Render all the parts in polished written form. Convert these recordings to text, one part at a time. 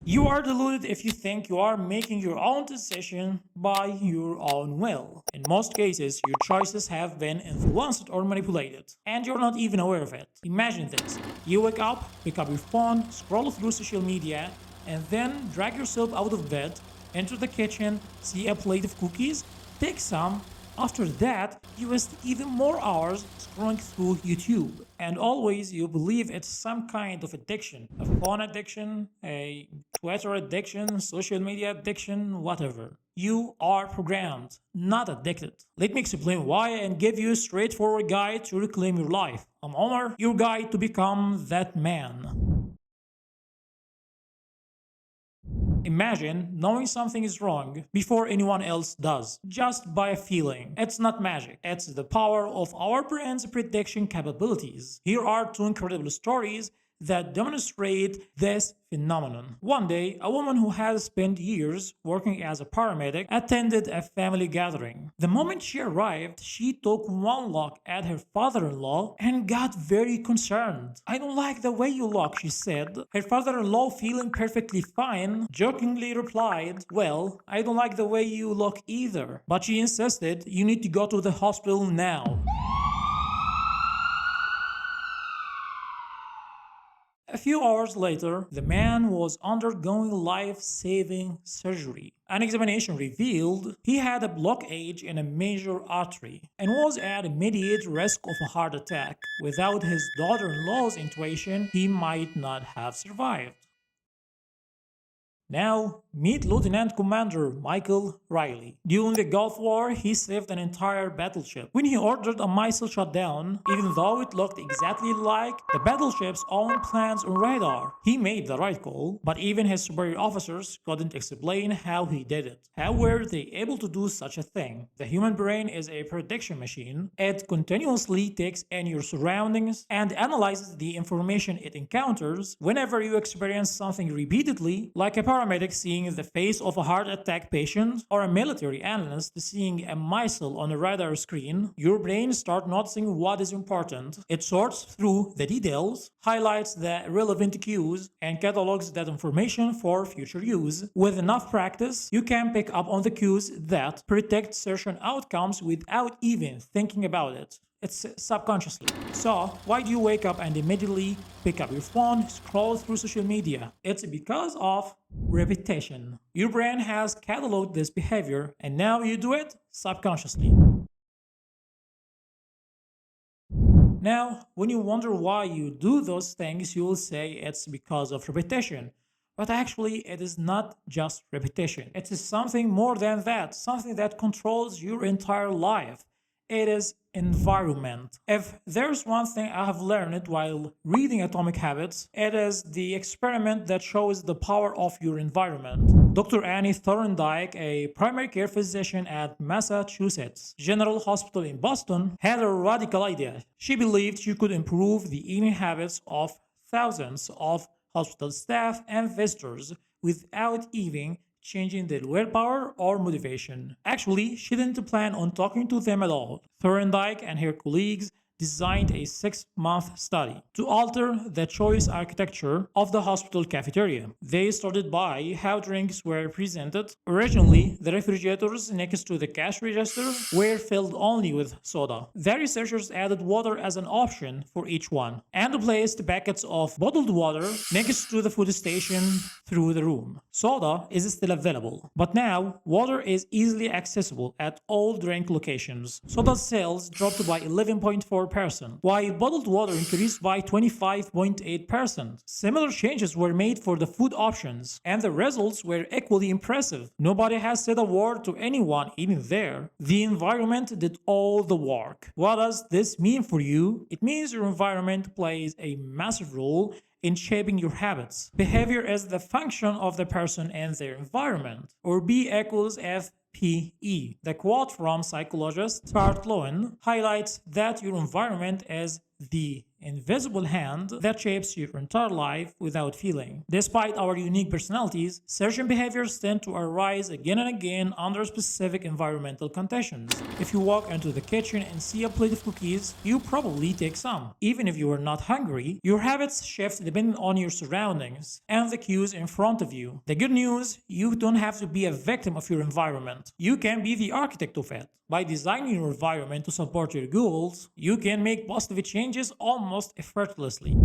You are deluded if you think you are making your own decision by your own will. In most cases, your choices have been influenced or manipulated, and you're not even aware of it. Imagine this. You wake up, pick up your phone, scroll through social media, and then drag yourself out of bed, enter the kitchen, see a plate of cookies, take some. After that, you waste even more hours scrolling through YouTube. And always you believe it's some kind of addiction. A phone addiction, a Twitter addiction, social media addiction, whatever. You are programmed, not addicted. Let me explain why and give you a straightforward guide to reclaim your life. I'm Omar, your guide to become that man. Imagine knowing something is wrong before anyone else does, just by a feeling. It's not magic, it's the power of our brain's prediction capabilities. Here are two incredible stories that demonstrate this phenomenon. One day, a woman who had spent years working as a paramedic attended a family gathering. The moment she arrived, she took one look at her father-in-law and got very concerned. "I don't like the way you look," she said. Her father-in-law, feeling perfectly fine, jokingly replied, "Well, I don't like the way you look either." But she insisted, "You need to go to the hospital now." A few hours later, the man was undergoing life-saving surgery. An examination revealed he had a blockage in a major artery and was at immediate risk of a heart attack. Without his daughter-in-law's intuition, he might not have survived. Now, meet Lieutenant Commander Michael Riley. During the Gulf War, he saved an entire battleship. When he ordered a missile shutdown, even though it looked exactly like the battleship's own plans on radar, he made the right call, but even his superior officers couldn't explain how he did it. How were they able to do such a thing? The human brain is a prediction machine. It continuously takes in your surroundings and analyzes the information it encounters. Whenever you experience something repeatedly, like a paramedic seeing the face of a heart attack patient or a military analyst seeing a missile on a radar screen, your brain starts noticing what is important. It sorts through the details, highlights the relevant cues, and catalogs that information for future use. With enough practice, you can pick up on the cues that predict certain outcomes without even thinking about it. It's subconsciously. So, why do you wake up and immediately pick up your phone, scroll through social media? It's because of repetition. Your brain has cataloged this behavior and now you do it subconsciously. Now, when you wonder why you do those things, you will say it's because of repetition. But actually, it is not just repetition. It is something more than that, something that controls your entire life. It is environment. If there's one thing I have learned while reading Atomic Habits, it is the experiment that shows the power of your environment. Dr. Annie Thorndike, a primary care physician at Massachusetts General Hospital in Boston, had a radical idea. She believed she could improve the eating habits of thousands of hospital staff and visitors without even changing their willpower or motivation. Actually, she didn't plan on talking to them at all. Thorndike and her colleagues designed a 6-month study to alter the choice architecture of the hospital cafeteria. They started by how drinks were presented. Originally, the refrigerators next to the cash register were filled only with soda. The researchers added water as an option for each one and placed packets of bottled water next to the food station through the room. Soda is still available, but now water is easily accessible at all drink locations. Soda sales dropped by 11.4%, while bottled water increased by 25.8%. Similar changes were made for the food options, and the results were equally impressive. Nobody has said a word to anyone eating there. The environment did all the work. What does this mean for you? It means your environment plays a massive role in shaping your habits. Behavior is the function of the person and their environment, or B equals F PE. The quote from psychologist Bart Lowen highlights that your environment is the invisible hand that shapes your entire life without feeling. Despite our unique personalities, certain behaviors tend to arise again and again under specific environmental conditions. If you walk into the kitchen and see a plate of cookies, you probably take some. Even if you are not hungry, your habits shift depending on your surroundings and the cues in front of you. The good news, you don't have to be a victim of your environment. You can be the architect of it. By designing your environment to support your goals, you can make positive changes almost effortlessly.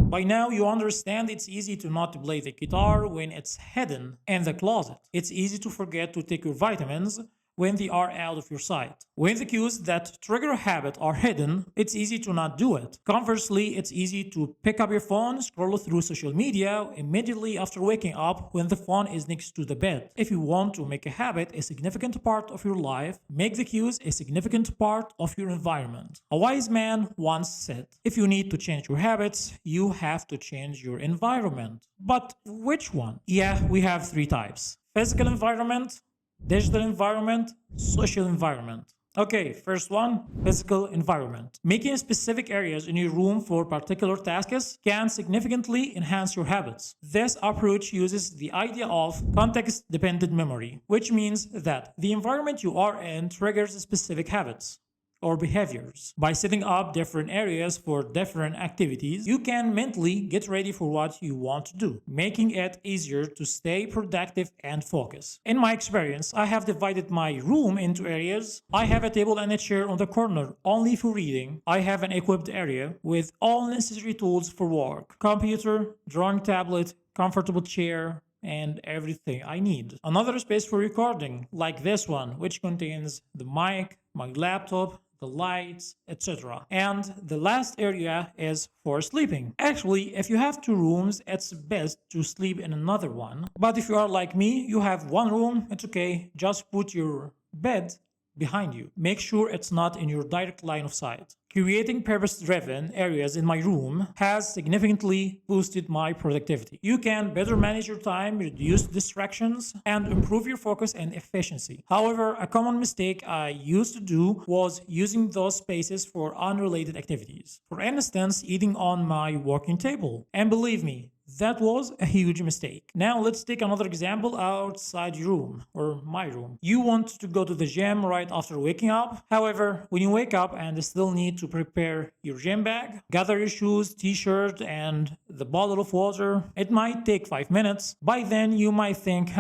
By now, you understand it's easy to not play the guitar when it's hidden in the closet. It's easy to forget to take your vitamins when they are out of your sight. When the cues that trigger a habit are hidden, it's easy to not do it. Conversely, it's easy to pick up your phone, scroll through social media immediately after waking up when the phone is next to the bed. If you want to make a habit a significant part of your life, make the cues a significant part of your environment. A wise man once said, if you need to change your habits, you have to change your environment. But which one? Yeah, we have three types: physical environment, digital environment, social environment. Okay, first one, physical environment. Making specific areas in your room for particular tasks can significantly enhance your habits. This approach uses the idea of context-dependent memory, which means that the environment you are in triggers specific habits or behaviors. By setting up different areas for different activities, you can mentally get ready for what you want to do, making it easier to stay productive and focus. In my experience, I have divided my room into areas. I have a table and a chair on the corner only for reading. I have an equipped area with all necessary tools for work: computer, drawing tablet, comfortable chair, and everything I need. Another space for recording, like this one, which contains the mic, my laptop, the lights, etc. And the last area is for sleeping. Actually, if you have two rooms, it's best to sleep in another one. But if you are like me, you have one room, it's okay. Just put your bed behind you. Make sure it's not in your direct line of sight. Creating purpose-driven areas in my room has significantly boosted my productivity. You can better manage your time, reduce distractions, and improve your focus and efficiency. However, a common mistake I used to do was using those spaces for unrelated activities. For instance, eating on my working table. And believe me, that was a huge mistake. Now let's take another example outside your room, or my room. You want to go to the gym right after waking up. However, when you wake up and still need to prepare your gym bag, gather your shoes, t-shirt, and the bottle of water, it might take 5 minutes. By then, you might think,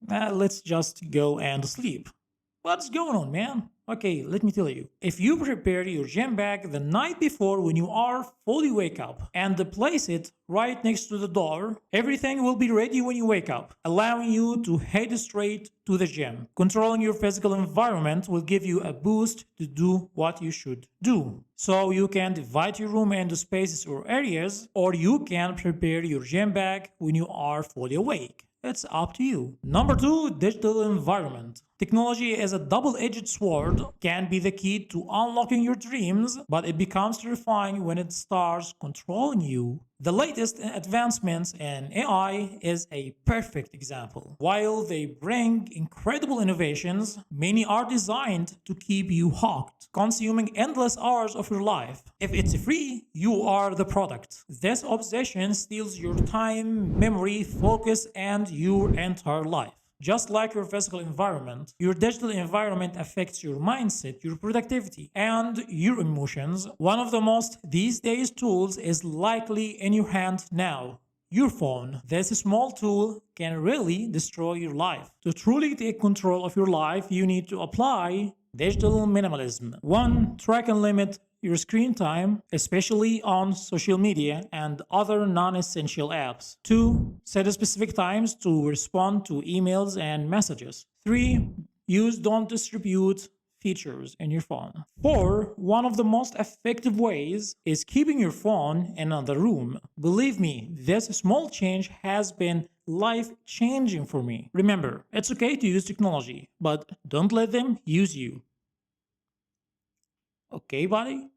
let's just go and sleep. What's going on, man? Okay, let me tell you. If you prepare your gym bag the night before when you are fully wake up and place it right next to the door, everything will be ready when you wake up, allowing you to head straight to the gym. Controlling your physical environment will give you a boost to do what you should do. So you can divide your room into spaces or areas, or you can prepare your gym bag when you are fully awake. It's up to you. Number 2, digital environment. Technology is a double-edged sword, can be the key to unlocking your dreams, but it becomes terrifying when it starts controlling you. The latest advancements in AI is a perfect example. While they bring incredible innovations, many are designed to keep you hooked, consuming endless hours of your life. If it's free, you are the product. This obsession steals your time, memory, focus, and your entire life. Just like your physical environment, your digital environment affects your mindset, your productivity, and your emotions. One of the most these days tools is likely in your hand now: your phone. This small tool can really destroy your life. To truly take control of your life, you need to apply digital minimalism. 1. Track and limit your screen time, especially on social media and other non-essential apps. 2. Set specific times to respond to emails and messages. 3. Use don't distribute features in your phone. 4. One of the most effective ways is keeping your phone in another room. Believe me, this small change has been life-changing for me. Remember, it's okay to use technology, but don't let them use you. Okay, buddy?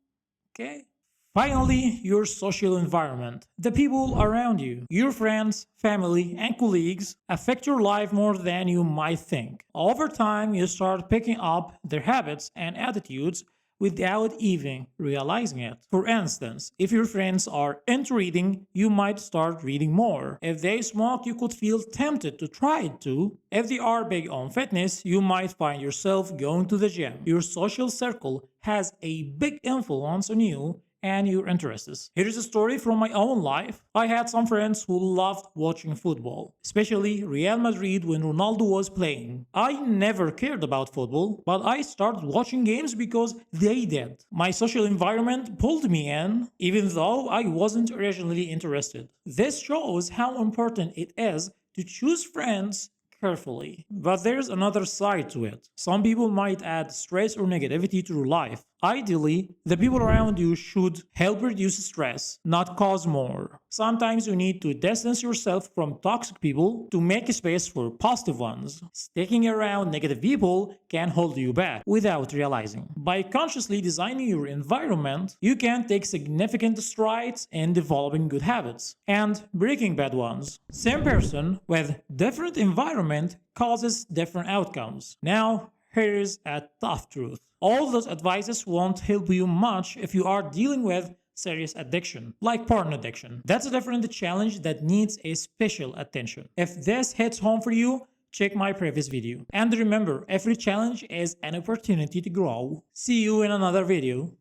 Okay. Finally, your social environment. The people around you, your friends, family, and colleagues affect your life more than you might think. Over time, you start picking up their habits and attitudes, without even realizing it. For instance, if your friends are into reading, you might start reading more. If they smoke, you could feel tempted to try it too. If they are big on fitness, you might find yourself going to the gym. Your social circle has a big influence on you and your interests. Here's a story from my own life. I had some friends who loved watching football, especially Real Madrid when Ronaldo was playing. I never cared about football, but I started watching games because they did. My social environment pulled me in, even though I wasn't originally interested. This shows how important it is to choose friends carefully. But there's another side to it. Some people might add stress or negativity to your life. Ideally, the people around you should help reduce stress, not cause more. Sometimes you need to distance yourself from toxic people to make space for positive ones. Sticking around negative people can hold you back without realizing. By consciously designing your environment, you can take significant strides in developing good habits and breaking bad ones. Same person with different environment causes different outcomes. Now, here's a tough truth. All those advices won't help you much if you are dealing with serious addiction, like porn addiction. That's a different challenge that needs a special attention. If this hits home for you, check my previous video. And remember, every challenge is an opportunity to grow. See you in another video.